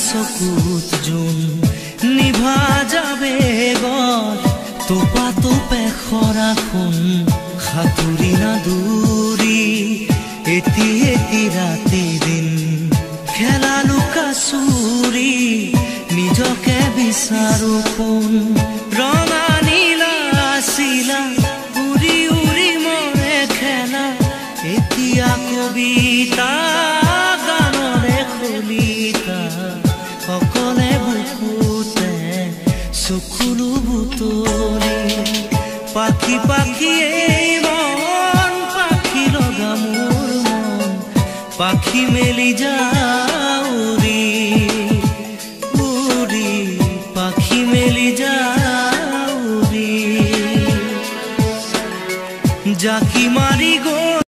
চকুত জোন নিভা যাবে গৰ তোপা তোপে খৰাখোন সাঁতুৰি নাদুৰি এটি এটি ৰাতি দিন খেলা লুকা চুৰি নিজকে বিচাৰো কোন ৰঙা নীলা চিলা উৰি উৰি মৰে খেলা এতিয়া কবিতা গানৰে খলিতা অকলে বুকুতে চকুলো বুটলি পাখি পাখি মন পাখি লগা মোৰ মন পাখি মেলি যাউৰি উৰি পাখি মেলি যাউৰি জাকি মাৰি গৈ